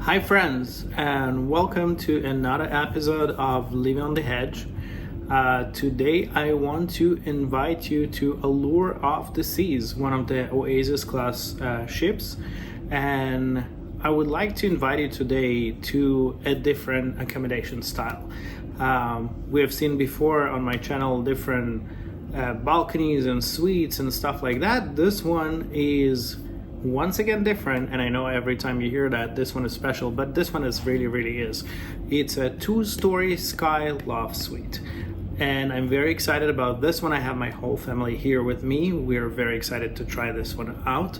Hi friends, and welcome to another episode of Living on the Edge. Today I want to invite you to Allure of the Seas, one of the Oasis class ships, and I would like to invite you today to a different accommodation style. We have seen before on my channel different balconies and suites and stuff like that. This one is once again different, and I know every time you hear that this one is special, but this one is really is. It's a 2-story sky loft suite, and I'm very excited about this one. I have my whole family here with me. We're very excited to try this one out.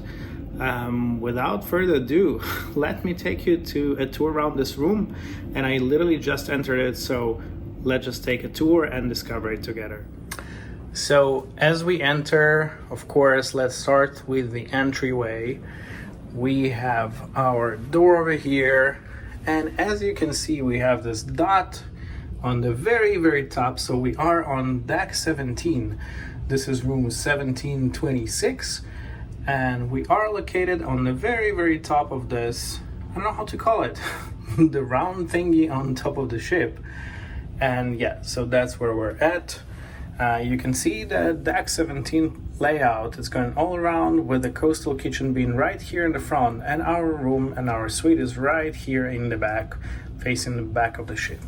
Without further ado, let me take you to a tour around this room, and I literally just entered it, so let's just take a tour and discover it together. So as we enter, of course, let's start with the entryway. We have our door over here, and as you can see, we have this dot on the very top. So we are on deck 17. This is room 1726, and we are located on the very top of this, I don't know how to call it, the round thingy on top of the ship. And yeah, so that's where we're at. You can see the deck 17 layout is going all around, with the coastal kitchen being right here in the front, and our room and our suite is right here in the back, facing the back of the ship.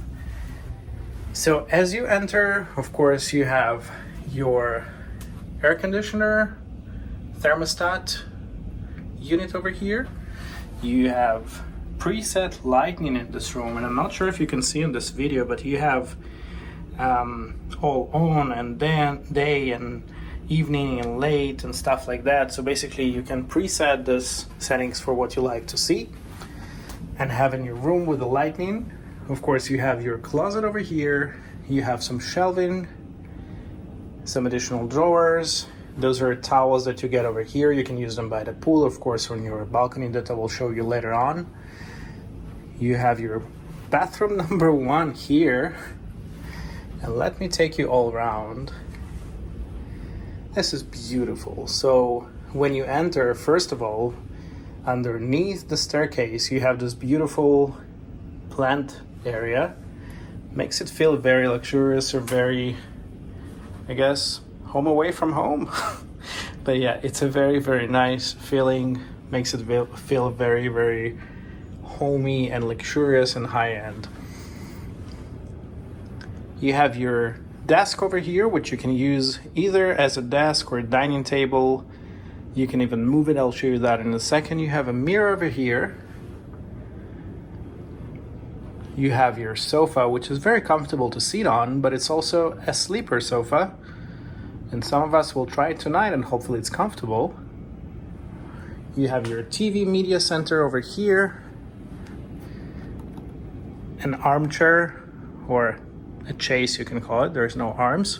So as you enter, of course, you have your air conditioner, thermostat unit over here. You have preset lighting in this room, and I'm not sure if you can see in this video, but you have all on and then day and evening and late and stuff like that. So basically you can preset this settings for what you like to see and have in your room with the lighting. Of course, you have your closet over here. You have some shelving, some additional drawers. Those are towels that you get over here. You can use them by the pool, of course, on your balcony that I will show you later on. You have your bathroom number 1 here. And let me take you all around. This is beautiful. So when you enter, first of all, underneath the staircase, you have this beautiful plant area. Makes it feel very luxurious, or very, I guess, home away from home. But yeah, it's a very nice feeling. Makes it feel very homey and luxurious and high-end. You have your desk over here, which you can use either as a desk or a dining table. You can even move it. I'll show you that in a second. You have a mirror over here. You have your sofa, which is very comfortable to sit on, but it's also a sleeper sofa. And some of us will try it tonight, and hopefully it's comfortable. You have your TV media center over here. An armchair, or a chaise you can call it. There's no arms.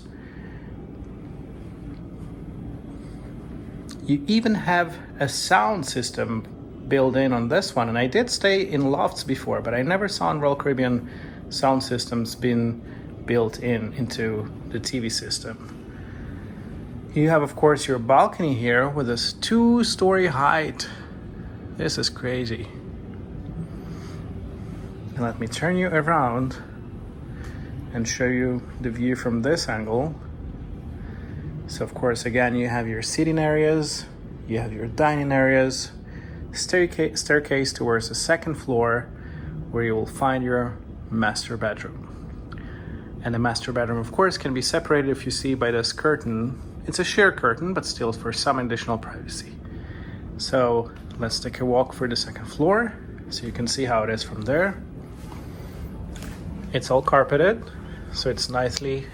You even have a sound system built in on this one, and I did stay in lofts before, but I never saw in Royal Caribbean sound systems being built into the TV system. You have, of course, your balcony here with this 2-story height. This is crazy. And let me turn you around and show you the view from this angle. So of course, again, you have your seating areas, you have your dining areas, staircase towards the 2nd floor, where you will find your master bedroom. And the master bedroom, of course, can be separated, if you see, by this curtain. It's a sheer curtain, but still for some additional privacy. So let's take a walk for the 2nd floor, so you can see how it is from there. It's all carpeted, so it's nicely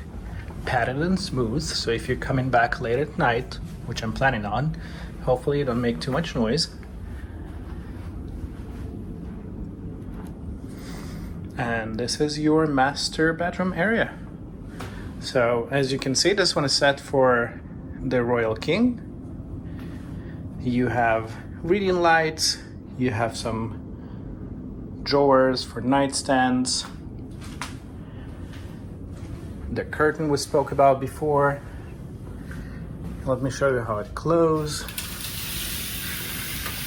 padded and smooth. So if you're coming back late at night, which I'm planning on, hopefully you don't make too much noise. And this is your master bedroom area. So as you can see, this one is set for the Royal King. You have reading lights, you have some drawers for nightstands. The curtain we spoke about before. Let me show you how it closes.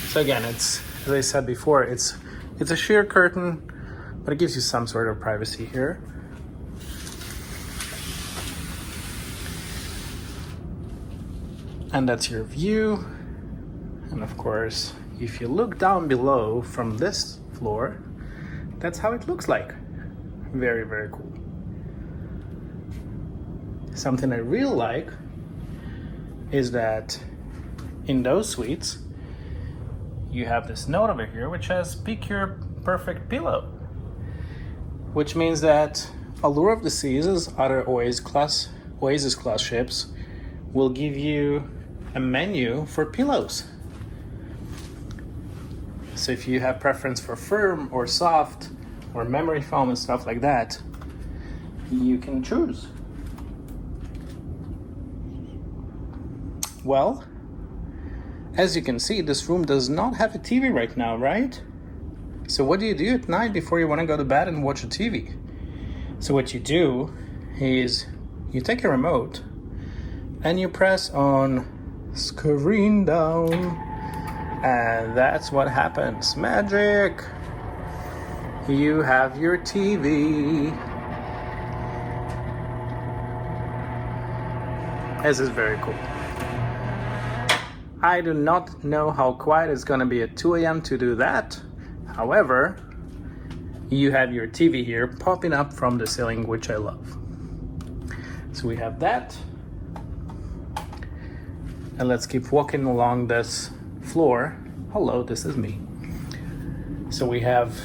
So again, it's, as I said before, it's It's a sheer curtain, but it gives you some sort of privacy here. And that's your view. And of course, if you look down below from this floor, that's how it looks like. Very, very cool. Something I really like is that in those suites, you have this note over here which says pick your perfect pillow, which means that Allure of the Seas' other Oasis class ships will give you a menu for pillows. So if you have preference for firm or soft or memory foam and stuff like that, you can choose. Well, as you can see, this room does not have a TV right now, right? So what do you do at night before you want to go to bed and watch a TV? So what you do is you take a remote and you press on screen down, and that's what happens. Magic! You have your TV. This is very cool. I do not know how quiet it's gonna be at 2 a.m. to do that. However, you have your TV here popping up from the ceiling, which I love. So we have that. And let's keep walking along this floor. Hello, this is me. So we have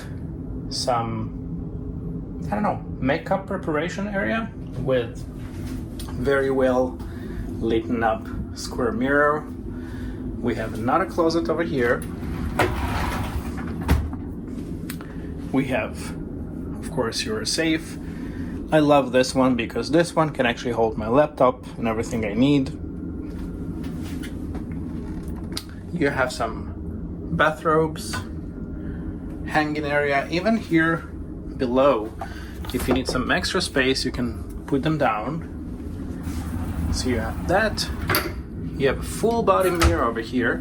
some, I don't know, makeup preparation area with very well lit up square mirror. We have another closet over here. We have, of course, your safe. I love this one because this one can actually hold my laptop and everything I need. You have some bathrobes, hanging area, even here below. If you need some extra space, you can put them down. So you have that. You have a full body mirror over here.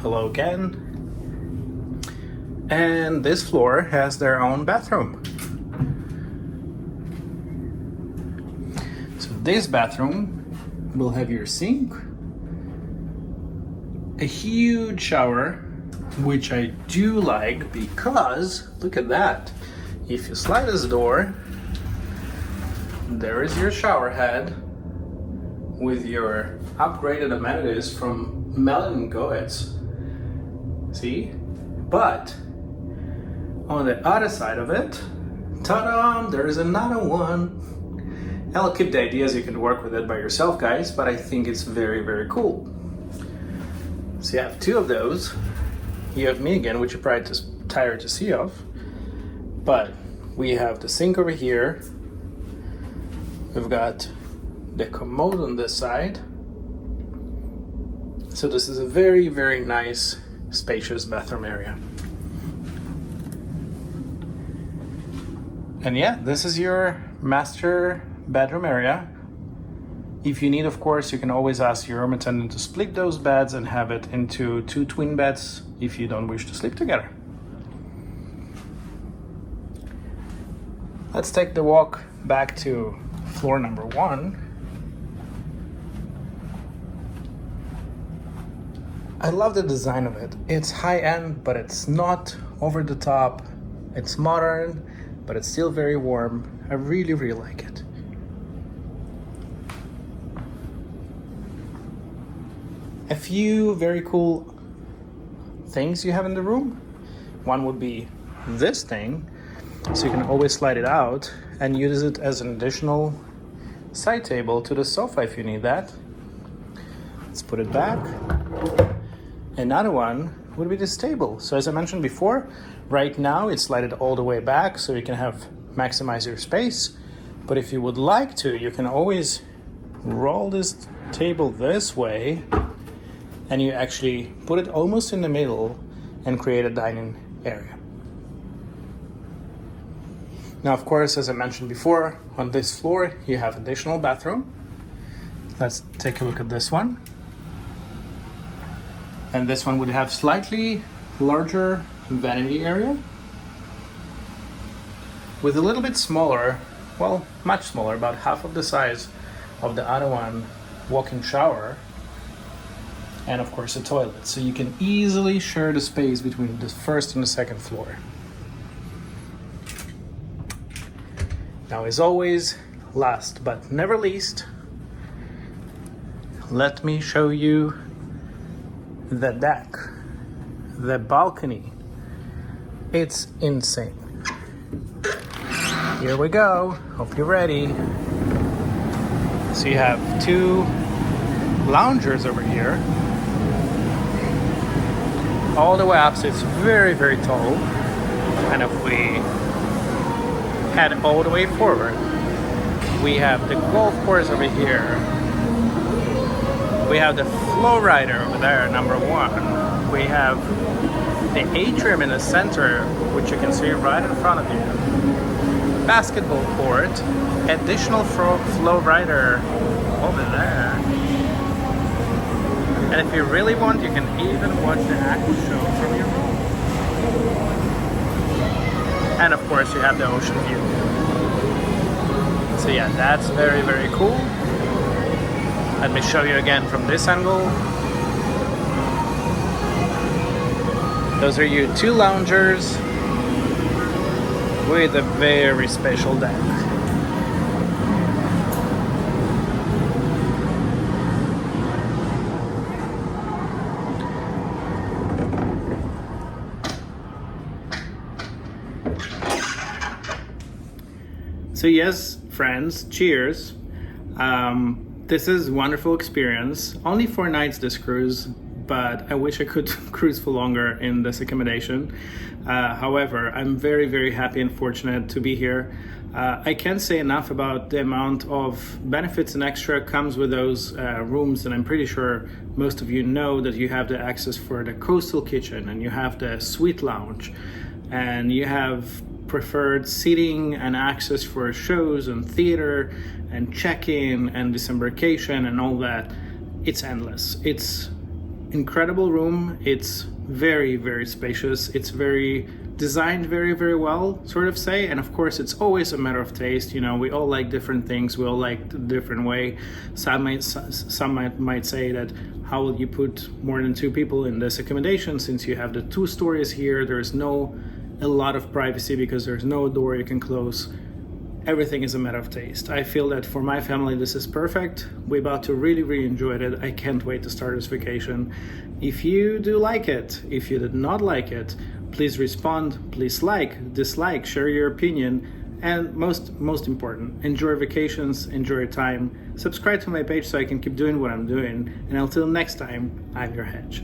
Hello again. And this floor has their own bathroom. So this bathroom will have your sink, a huge shower, which I do like because look at that. If you slide this door, there is your shower head with your upgraded amenities from Melon Goetz. See? But on the other side of it, ta-da! There is another one. I'll keep the ideas, you can work with it by yourself, guys, but I think it's very, very cool. So you have two of those. You have me again, which you're probably just tired to see of. But we have the sink over here. We've got the commode on this side. So this is a very, very nice, spacious bathroom area. And yeah, this is your master bedroom area. If you need, of course, you can always ask your room attendant to split those beds and have it into 2 twin beds if you don't wish to sleep together. Let's take the walk back to floor number 1. I love the design of it. It's high-end, but it's not over the top. It's modern, but it's still very warm. I really, really like it. A few very cool things you have in the room. One would be this thing, so you can always slide it out and use it as an additional side table to the sofa if you need that. Let's put it back. Another one would be this table. So as I mentioned before, right now it's slided all the way back so you can maximize your space. But if you would like to, you can always roll this table this way and you actually put it almost in the middle and create a dining area. Now, of course, as I mentioned before, on this floor, you have additional bathroom. Let's take a look at this one. And this one would have slightly larger vanity area with a little bit smaller, well, much smaller, about half of the size of the other one, walk-in shower, and of course a toilet. So you can easily share the space between the first and the second floor. Now, as always, last but never least, let me show you the deck, the balcony. It's insane. Here we go. Hope you're ready. So you have two loungers over here. All the way up, so it's very, very tall. And if we head all the way forward, we have the golf course over here. We have the flow rider over there, number one. We have the atrium in the center, which you can see right in front of you. Basketball court, additional flow rider over there. And if you really want, you can even watch the actual show from your room. And of course, you have the ocean view. So yeah, that's very, very cool. Let me show you again from this angle. Those are your two loungers with a very special deck. So yes, friends, cheers. This is a wonderful experience. Only 4 nights this cruise, but I wish I could cruise for longer in this accommodation. However, I'm very, very happy and fortunate to be here. I can't say enough about the amount of benefits and extra comes with those rooms, and I'm pretty sure most of you know that you have the access for the coastal kitchen, and you have the suite lounge, and you have preferred seating and access for shows and theater and check-in and disembarkation and all that. It's endless. It's incredible room. It's very, very spacious. It's very designed very, very well, sort of say. And of course, it's always a matter of taste. You know, we all like different things. We all like a different way. Some might say that how will you put more than 2 people in this accommodation since you have the 2 stories here? There's a lot of privacy because there's no door you can close. Everything is a matter of taste. I feel that for my family this is perfect. We're about to really, really enjoy it. I can't wait to start this vacation. If you do like it, if you did not like it, please respond, please like, dislike, share your opinion, and most important, enjoy vacations, enjoy your time. Subscribe to my page so I can keep doing what I'm doing. And until next time, I'm your Hedge.